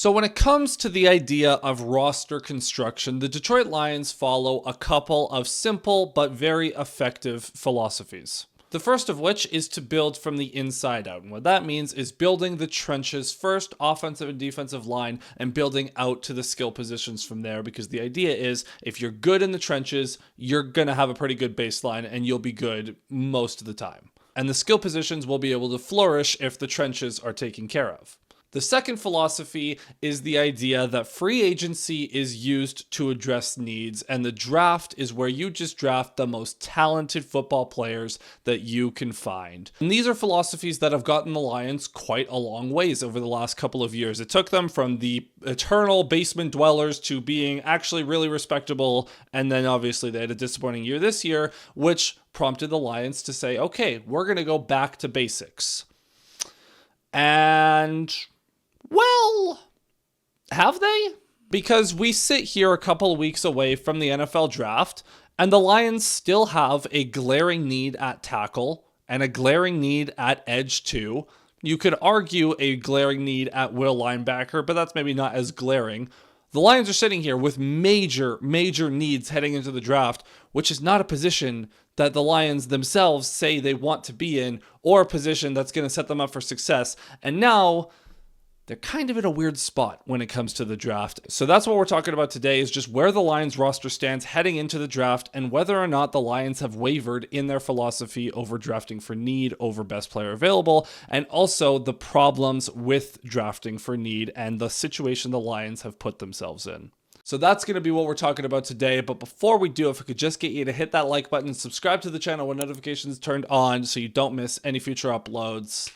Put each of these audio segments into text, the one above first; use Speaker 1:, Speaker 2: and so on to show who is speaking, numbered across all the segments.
Speaker 1: So when it comes to the idea of roster construction, the Detroit Lions follow a couple of simple but very effective philosophies. The first of which is to build from the inside out. And what that means is building the trenches first, offensive and defensive line, and building out to the skill positions from there. Because the idea is if you're good in the trenches, you're going to have a pretty good baseline and you'll be good most of the time. And the skill positions will be able to flourish if the trenches are taken care of. The second philosophy is the idea that free agency is used to address needs, and the draft is where you just draft the most talented football players that you can find. And these are philosophies that have gotten the Lions quite a long ways over the last couple of years. It took them from the eternal basement dwellers to being actually really respectable, and then obviously they had a disappointing year this year, which prompted the Lions to say, okay, we're going to go back to basics. And well, have they? Because we sit here a couple of weeks away from the NFL draft, and the Lions still have a glaring need at tackle and a glaring need at edge too. You could argue a glaring need at will linebacker, but that's maybe not as glaring. The Lions are sitting here with major needs heading into the draft, which is not a position that the Lions themselves say they want to be in, or a position that's going to set them up for success. And now they're kind of in a weird spot when it comes to the draft. So that's what we're talking about today, is just where the Lions roster stands heading into the draft and whether or not the Lions have wavered in their philosophy over drafting for need over best player available, and also the problems with drafting for need and the situation the Lions have put themselves in. So that's going to be what we're talking about today. But before we do, if I could just get you to hit that like button, subscribe to the channel when notifications are turned on so you don't miss any future uploads.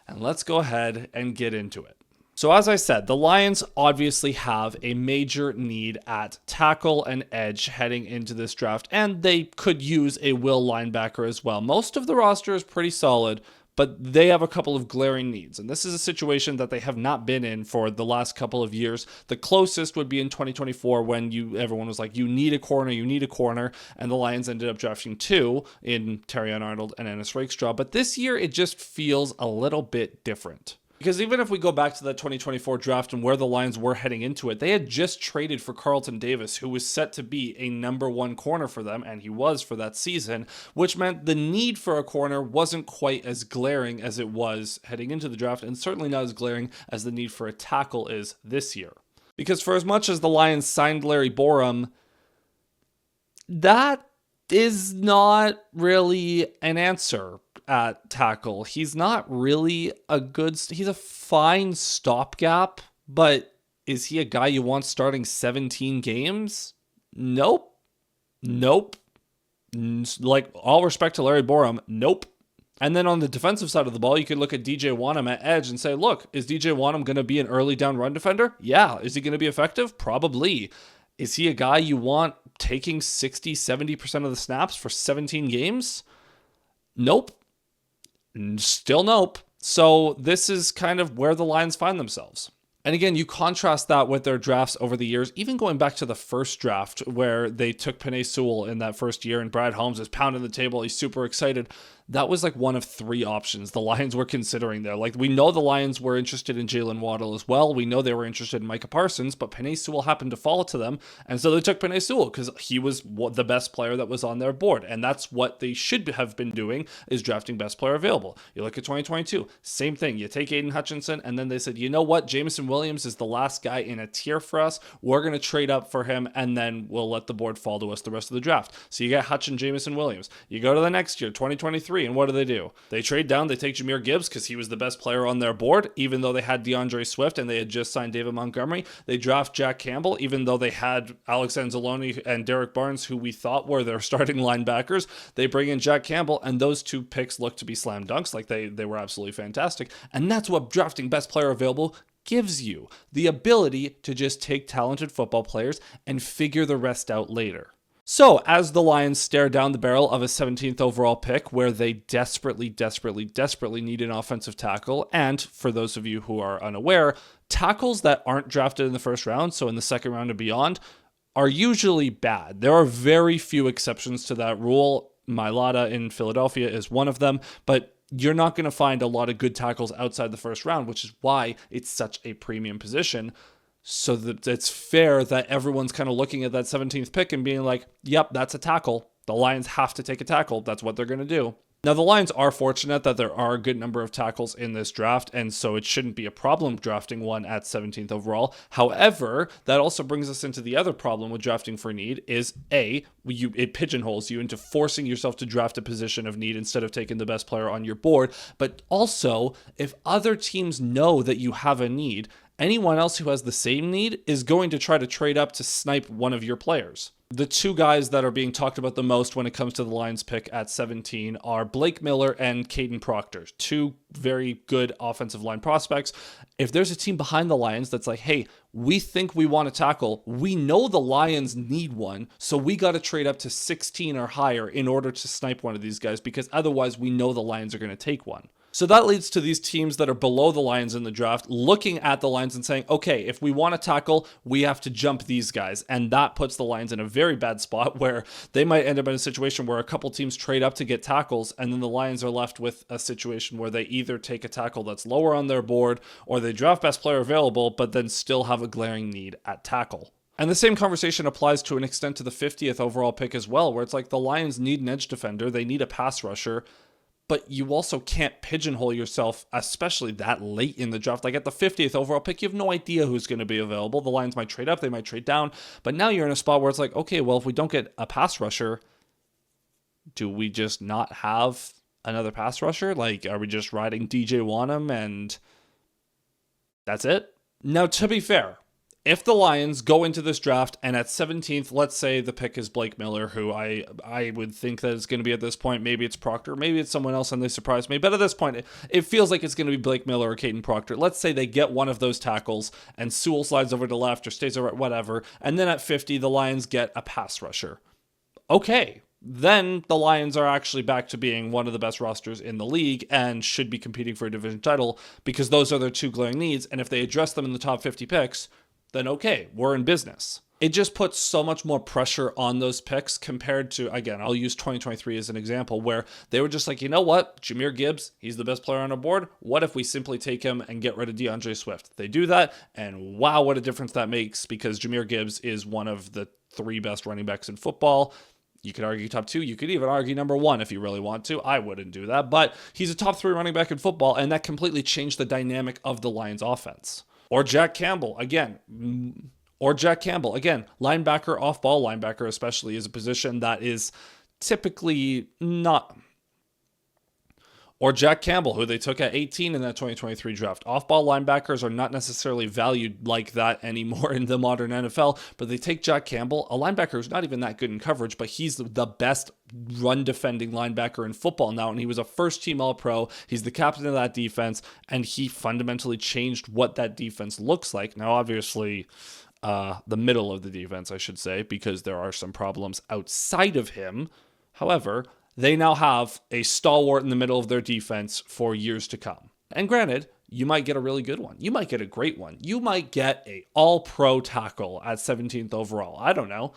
Speaker 1: And let's go ahead and get into it. So as I said, the Lions obviously have a major need at tackle and edge heading into this draft, and they could use a will linebacker as well. Most of the roster is pretty solid, but they have a couple of glaring needs, and this is a situation that they have not been in for the last couple of years. The closest would be in 2024 when everyone was like, you need a corner, and the Lions ended up drafting two in Terrion Arnold and Ennis Rakestraw. But this year, it just feels a little bit different. Because even if we go back to that 2024 draft and where the Lions were heading into it, they had just traded for Carlton Davis, who was set to be a number one corner for them, and he was for that season, which meant the need for a corner wasn't quite as glaring as it was heading into the draft, and certainly not as glaring as the need for a tackle is this year. Because for as much as the Lions signed Larry Borom, that is not really an answer at tackle. He's not really he's a fine stopgap, but is he a guy you want starting 17 games? Nope. Like, all respect to Larry Borom, nope. And then on the defensive side of the ball, you could look at DJ Wanham at edge and say, look, is DJ Wanham going to be an early down run defender? Yeah. Is he going to be effective? Probably. Is he a guy you want taking 60-70% of the snaps for 17 games? Nope. Still nope. So this is kind of where the Lions find themselves. And again, you contrast that with their drafts over the years, even going back to the first draft where they took Penei Sewell in that first year and Brad Holmes is pounding the table. He's super excited. That was like one of three options the Lions were considering there. Like, we know the Lions were interested in Jalen Waddle as well. We know they were interested in Micah Parsons, but Penei Sewell happened to fall to them. And so they took Penei Sewell because he was the best player that was on their board. And that's what they should have been doing, is drafting best player available. You look at 2022, same thing. You take Aiden Hutchinson, and then they said, you know what? Jameson Williams is the last guy in a tier for us. We're going to trade up for him, and then we'll let the board fall to us the rest of the draft. So you get Hutch and Jameson Williams. You go to the next year, 2023, and what do? They trade down, they take Jahmyr Gibbs because he was the best player on their board, even though they had DeAndre Swift and they had just signed David Montgomery. They draft Jack Campbell, even though they had Alex Anzalone and Derek Barnes, who we thought were their starting linebackers. They bring in Jack Campbell, and those two picks look to be slam dunks. Like, they were absolutely fantastic. And that's what drafting best player available gives you, the ability to just take talented football players and figure the rest out later. So, as the Lions stare down the barrel of a 17th overall pick where they desperately need an offensive tackle, and for those of you who are unaware, tackles that aren't drafted in the first round, so in the second round and beyond, are usually bad. There are very few exceptions to that rule. Mailata in Philadelphia is one of them, but you're not going to find a lot of good tackles outside the first round, which is why it's such a premium position. So that it's fair that everyone's kind of looking at that 17th pick and being like, yep, that's a tackle. The Lions have to take a tackle. That's what they're going to do. Now, the Lions are fortunate that there are a good number of tackles in this draft, and so it shouldn't be a problem drafting one at 17th overall. However, that also brings us into the other problem with drafting for need is, it pigeonholes you into forcing yourself to draft a position of need instead of taking the best player on your board. But also, if other teams know that you have a need, anyone else who has the same need is going to try to trade up to snipe one of your players. The two guys that are being talked about the most when it comes to the Lions pick at 17 are Blake Miller and Caden Proctor, two very good offensive line prospects. If there's a team behind the Lions that's like, hey, we think we want to tackle, we know the Lions need one, so we got to trade up to 16 or higher in order to snipe one of these guys, because otherwise we know the Lions are going to take one. So that leads to these teams that are below the Lions in the draft looking at the Lions and saying, okay, if we want to tackle, we have to jump these guys. And that puts the Lions in a very bad spot where they might end up in a situation where a couple teams trade up to get tackles, and then the Lions are left with a situation where they either take a tackle that's lower on their board or they draft best player available, but then still have a glaring need at tackle. And the same conversation applies to an extent to the 50th overall pick as well, where it's like the Lions need an edge defender, they need a pass rusher, but you also can't pigeonhole yourself, especially that late in the draft. Like at the 50th overall pick, you have no idea who's going to be available. The Lions might trade up, they might trade down, but now you're in a spot where it's like, okay, well, if we don't get a pass rusher, do we just not have another pass rusher? Like, are we just riding DJ Wanham and that's it? Now, to be fair, if the Lions go into this draft and at 17th, let's say the pick is Blake Miller, who I would think that it's going to be at this point. Maybe it's Proctor, maybe it's someone else and they surprise me. But at this point, it feels like it's going to be Blake Miller or Caden Proctor. Let's say they get one of those tackles and Sewell slides over to left or stays over at whatever. And then at 50, the Lions get a pass rusher. Okay. Then the Lions are actually back to being one of the best rosters in the league and should be competing for a division title because those are their two glaring needs. And if they address them in the top 50 picks, then okay, we're in business. It just puts so much more pressure on those picks compared to, again, I'll use 2023 as an example, where they were just like, you know what, Jahmyr Gibbs, he's the best player on our board. What if we simply take him and get rid of DeAndre Swift? They do that, and wow, what a difference that makes, because Jahmyr Gibbs is one of the three best running backs in football. You could argue top two. You could even argue number one if you really want to. I wouldn't do that, but he's a top three running back in football, and that completely changed the dynamic of the Lions offense. Or Jack Campbell, again, linebacker, off-ball linebacker especially, is a position that is typically not. Or Jack Campbell, who they took at 18 in that 2023 draft. Off-ball linebackers are not necessarily valued like that anymore in the modern NFL, but they take Jack Campbell, a linebacker who's not even that good in coverage, but he's the best run-defending linebacker in football now, and he was a first-team All-Pro. He's the captain of that defense, and he fundamentally changed what that defense looks like. Now, obviously, the middle of the defense, I should say, because there are some problems outside of him. However, they now have a stalwart in the middle of their defense for years to come. And granted, you might get a really good one. You might get a great one. You might get a all-pro tackle at 17th overall. I don't know.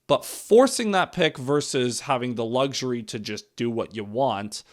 Speaker 1: But forcing that pick versus having the luxury to just do what you want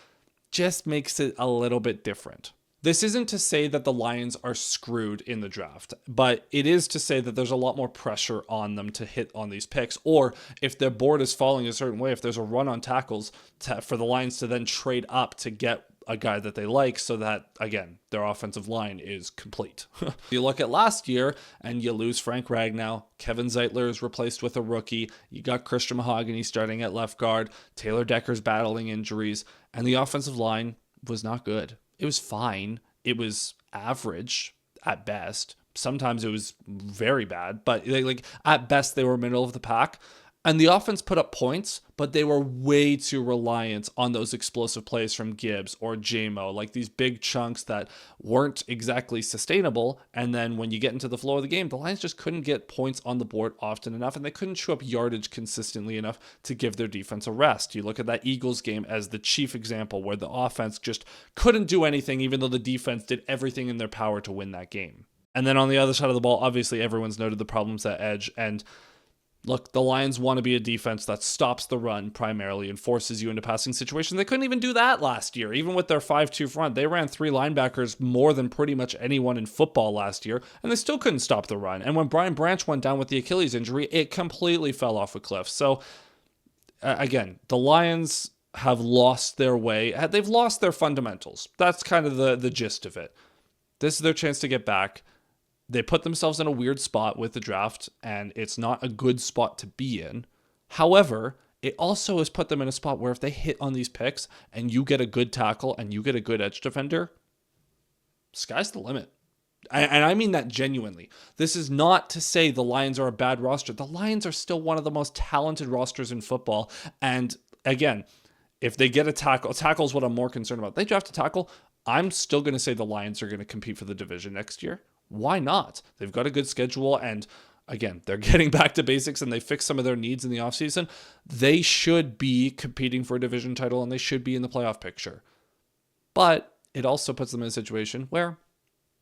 Speaker 1: just makes it a little bit different. This isn't to say that the Lions are screwed in the draft, but it is to say that there's a lot more pressure on them to hit on these picks, or if their board is falling a certain way, if there's a run on tackles for the Lions to then trade up to get a guy that they like so that, again, their offensive line is complete. You look at last year and you lose Frank Ragnow. Kevin Zeitler is replaced with a rookie. You got Christian Mahogany starting at left guard. Taylor Decker's battling injuries, and the offensive line was not good. It was fine. It was average at best. Sometimes it was very bad, but like at best they were middle of the pack. And the offense put up points, but they were way too reliant on those explosive plays from Gibbs or JMO, like these big chunks that weren't exactly sustainable. And then when you get into the flow of the game, the Lions just couldn't get points on the board often enough, and they couldn't show up yardage consistently enough to give their defense a rest. You look at that Eagles game as the chief example, where the offense just couldn't do anything, even though the defense did everything in their power to win that game. And then on the other side of the ball, obviously everyone's noted the problems at edge, and Look, the Lions want to be a defense that stops the run primarily and forces you into passing situations. They couldn't even do that last year. Even with their 5-2 front, they ran 3 linebackers more than pretty much anyone in football last year, and they still couldn't stop the run. And when Brian Branch went down with the Achilles injury, it completely fell off a cliff. So, again, the Lions have lost their way. They've lost their fundamentals. That's kind of the gist of it. This is their chance to get back. They put themselves in a weird spot with the draft, and it's not a good spot to be in. However, it also has put them in a spot where if they hit on these picks and you get a good tackle and you get a good edge defender, sky's the limit. And I mean that genuinely. This is not to say the Lions are a bad roster. The Lions are still one of the most talented rosters in football. And again, if they get a tackle is what I'm more concerned about. If they draft a tackle, I'm still going to say the Lions are going to compete for the division next year. Why not? They've got a good schedule, and again, they're getting back to basics and they fixed some of their needs in the offseason. They should be competing for a division title and they should be in the playoff picture. But it also puts them in a situation where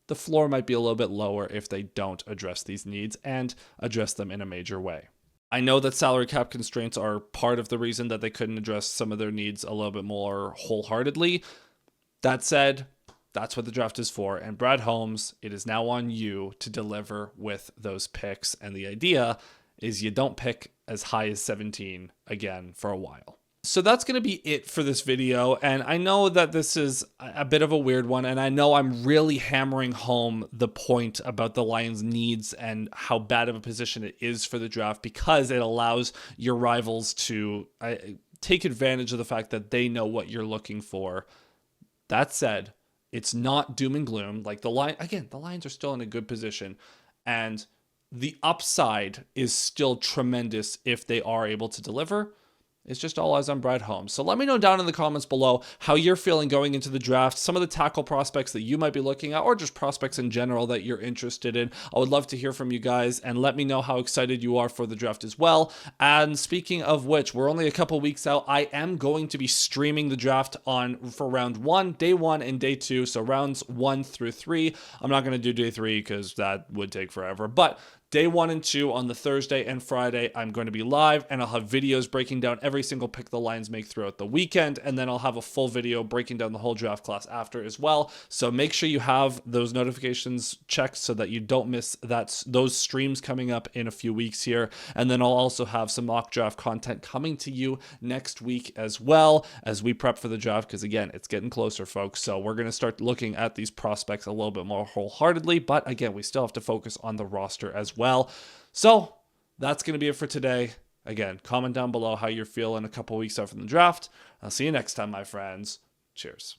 Speaker 1: the floor might be a little bit lower if they don't address these needs and address them in a major way. I know that salary cap constraints are part of the reason that they couldn't address some of their needs a little bit more wholeheartedly. That said, that's what the draft is for. And Brad Holmes, it is now on you to deliver with those picks. And the idea is you don't pick as high as 17 again for a while. So that's going to be it for this video. And I know that this is a bit of a weird one. And I know I'm really hammering home the point about the Lions' needs and how bad of a position it is for the draft because it allows your rivals to take advantage of the fact that they know what you're looking for. That said, it's not doom and gloom. Like the Lions are still in a good position, and the upside is still tremendous if they are able to deliver. It's just all eyes on Brad Holmes. So let me know down in the comments below how you're feeling going into the draft, some of the tackle prospects that you might be looking at, or just prospects in general that you're interested in. I would love to hear from you guys, and let me know how excited you are for the draft as well. And speaking of which, we're only a couple weeks out. I am going to be streaming the draft for round 1, day 1, and day 2. So rounds 1 through 3. I'm not going to do day 3 because that would take forever. But day 1 and 2 on the Thursday and Friday, I'm going to be live, and I'll have videos breaking down every single pick the Lions make throughout the weekend, and then I'll have a full video breaking down the whole draft class after as well. So make sure you have those notifications checked so that you don't miss those streams coming up in a few weeks here. And then I'll also have some mock draft content coming to you next week as well as we prep for the draft, because again, it's getting closer, folks. So we're going to start looking at these prospects a little bit more wholeheartedly, but again, we still have to focus on the roster as well. So that's going to be it for today. Again, comment down below how you're feeling a couple weeks out from the draft. I'll see you next time, my friends. Cheers.